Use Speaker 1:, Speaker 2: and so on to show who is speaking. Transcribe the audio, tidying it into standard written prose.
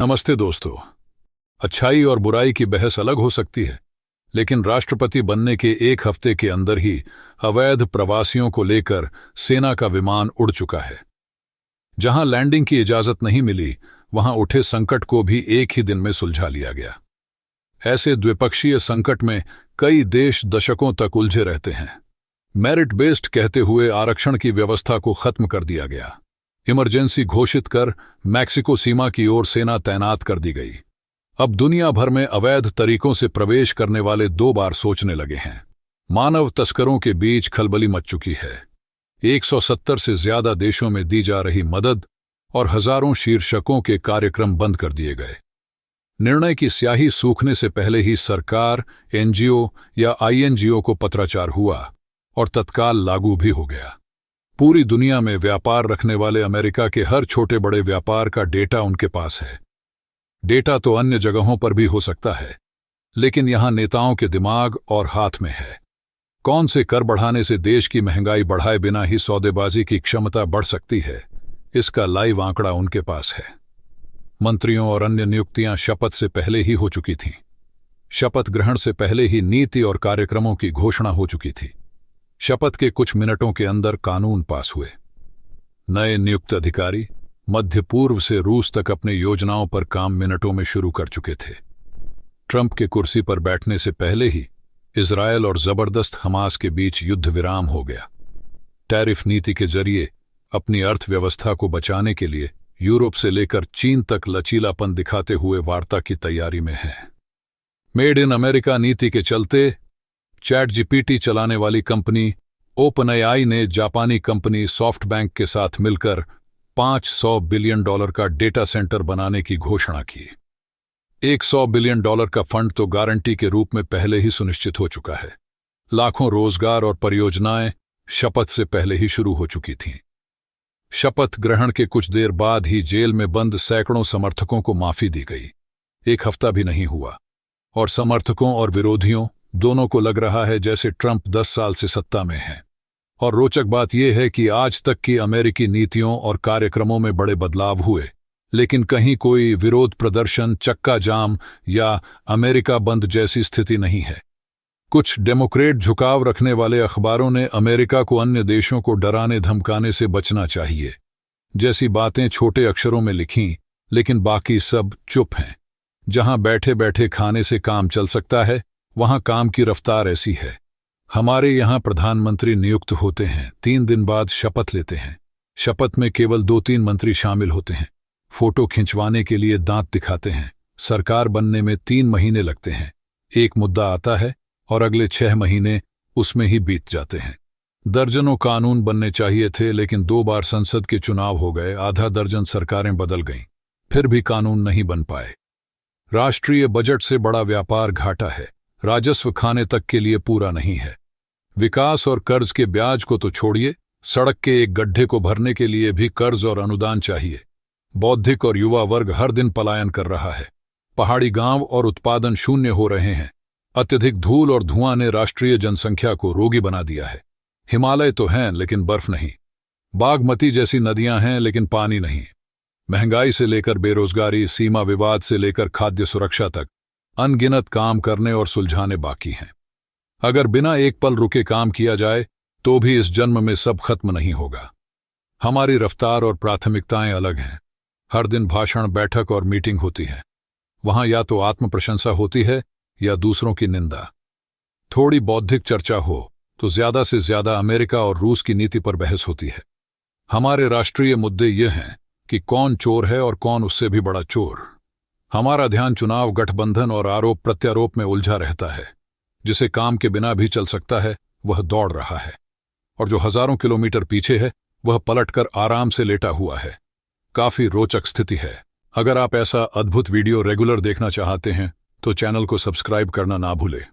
Speaker 1: नमस्ते दोस्तों। अच्छाई और बुराई की बहस अलग हो सकती है, लेकिन राष्ट्रपति बनने के एक हफ्ते के अंदर ही अवैध प्रवासियों को लेकर सेना का विमान उड़ चुका है। जहां लैंडिंग की इजाजत नहीं मिली, वहां उठे संकट को भी एक ही दिन में सुलझा लिया गया। ऐसे द्विपक्षीय संकट में कई देश दशकों तक उलझे रहते हैं। मेरिट बेस्ड कहते हुए आरक्षण की व्यवस्था को खत्म कर दिया गया। इमरजेंसी घोषित कर मैक्सिको सीमा की ओर सेना तैनात कर दी गई। अब दुनिया भर में अवैध तरीकों से प्रवेश करने वाले 2 बार सोचने लगे हैं। मानव तस्करों के बीच खलबली मच चुकी है। 170 से ज्यादा देशों में दी जा रही मदद और हजारों शीर्षकों के कार्यक्रम बंद कर दिए गए। निर्णय की स्याही सूखने से पहले ही सरकार, एनजीओ या आईएनजीओ को पत्राचार हुआ और तत्काल लागू भी हो गया। पूरी दुनिया में व्यापार रखने वाले अमेरिका के हर छोटे बड़े व्यापार का डेटा उनके पास है। डेटा तो अन्य जगहों पर भी हो सकता है, लेकिन यहां नेताओं के दिमाग और हाथ में है। कौन से कर बढ़ाने से देश की महंगाई बढ़ाए बिना ही सौदेबाजी की क्षमता बढ़ सकती है, इसका लाइव आंकड़ा उनके पास है। मंत्रियों और अन्य नियुक्तियां शपथ से पहले ही हो चुकी थीं। शपथ ग्रहण से पहले ही नीति और कार्यक्रमों की घोषणा हो चुकी थी। शपथ के कुछ मिनटों के अंदर कानून पास हुए। नए नियुक्त अधिकारी मध्य पूर्व से रूस तक अपने योजनाओं पर काम मिनटों में शुरू कर चुके थे। ट्रंप के कुर्सी पर बैठने से पहले ही इजरायल और जबरदस्त हमास के बीच युद्ध विराम हो गया। टैरिफ नीति के जरिए अपनी अर्थव्यवस्था को बचाने के लिए यूरोप से लेकर चीन तक लचीलापन दिखाते हुए वार्ता की तैयारी में है। मेड इन अमेरिका नीति के चलते चैट जीपीटी चलाने वाली कंपनी ओपनएआई ने जापानी कंपनी सॉफ्टबैंक के साथ मिलकर $500 बिलियन का डेटा सेंटर बनाने की घोषणा की। $100 बिलियन का फंड तो गारंटी के रूप में पहले ही सुनिश्चित हो चुका है। लाखों रोजगार और परियोजनाएं शपथ से पहले ही शुरू हो चुकी थीं। शपथ ग्रहण के कुछ देर बाद ही जेल में बंद सैकड़ों समर्थकों को माफी दी गई। 1 हफ्ता भी नहीं हुआ और समर्थकों और विरोधियों दोनों को लग रहा है जैसे ट्रंप 10 साल से सत्ता में है। और रोचक बात यह है कि आज तक की अमेरिकी नीतियों और कार्यक्रमों में बड़े बदलाव हुए, लेकिन कहीं कोई विरोध प्रदर्शन, चक्का जाम या अमेरिका बंद जैसी स्थिति नहीं है। कुछ डेमोक्रेट झुकाव रखने वाले अखबारों ने अमेरिका को अन्य देशों को डराने धमकाने से बचना चाहिए जैसी बातें छोटे अक्षरों में लिखीं, लेकिन बाकी सब चुप हैं। जहां बैठे बैठे खाने से काम चल सकता है, वहां काम की रफ्तार ऐसी है। हमारे यहां प्रधानमंत्री नियुक्त होते हैं, 3 दिन बाद शपथ लेते हैं। शपथ में केवल 2-3 मंत्री शामिल होते हैं। फोटो खिंचवाने के लिए दांत दिखाते हैं। सरकार बनने में 3 महीने लगते हैं। एक मुद्दा आता है और अगले 6 महीने उसमें ही बीत जाते हैं। दर्जनों कानून बनने चाहिए थे, लेकिन 2 बार संसद के चुनाव हो गए, आधा दर्जन सरकारें बदल गईं, फिर भी कानून नहीं बन पाए। राष्ट्रीय बजट से बड़ा व्यापार घाटा है, राजस्व खाने तक के लिए पूरा नहीं है। विकास और कर्ज के ब्याज को तो छोड़िए, सड़क के एक गड्ढे को भरने के लिए भी कर्ज और अनुदान चाहिए। बौद्धिक और युवा वर्ग हर दिन पलायन कर रहा है। पहाड़ी गांव और उत्पादन शून्य हो रहे हैं। अत्यधिक धूल और धुआं ने राष्ट्रीय जनसंख्या को रोगी बना दिया है। हिमालय तो हैं लेकिन बर्फ नहीं। बागमती जैसी नदियां हैं लेकिन पानी नहीं। महंगाई से लेकर बेरोजगारी, सीमा विवाद से लेकर खाद्य सुरक्षा तक अनगिनत काम करने और सुलझाने बाकी हैं। अगर बिना एक पल रुके काम किया जाए तो भी इस जन्म में सब खत्म नहीं होगा। हमारी रफ्तार और प्राथमिकताएं अलग हैं। हर दिन भाषण, बैठक और मीटिंग होती है। वहां या तो आत्म प्रशंसा होती है या दूसरों की निंदा। थोड़ी बौद्धिक चर्चा हो तो ज्यादा से ज्यादा अमेरिका और रूस की नीति पर बहस होती है। हमारे राष्ट्रीय मुद्दे ये हैं कि कौन चोर है और कौन उससे भी बड़ा चोर। हमारा ध्यान चुनाव, गठबंधन और आरोप प्रत्यारोप में उलझा रहता है। जिसे काम के बिना भी चल सकता है वह दौड़ रहा है, और जो हजारों किलोमीटर पीछे है वह पलटकर आराम से लेटा हुआ है। काफी रोचक स्थिति है। अगर आप ऐसा अद्भुत वीडियो रेगुलर देखना चाहते हैं तो चैनल को सब्सक्राइब करना ना भूलें।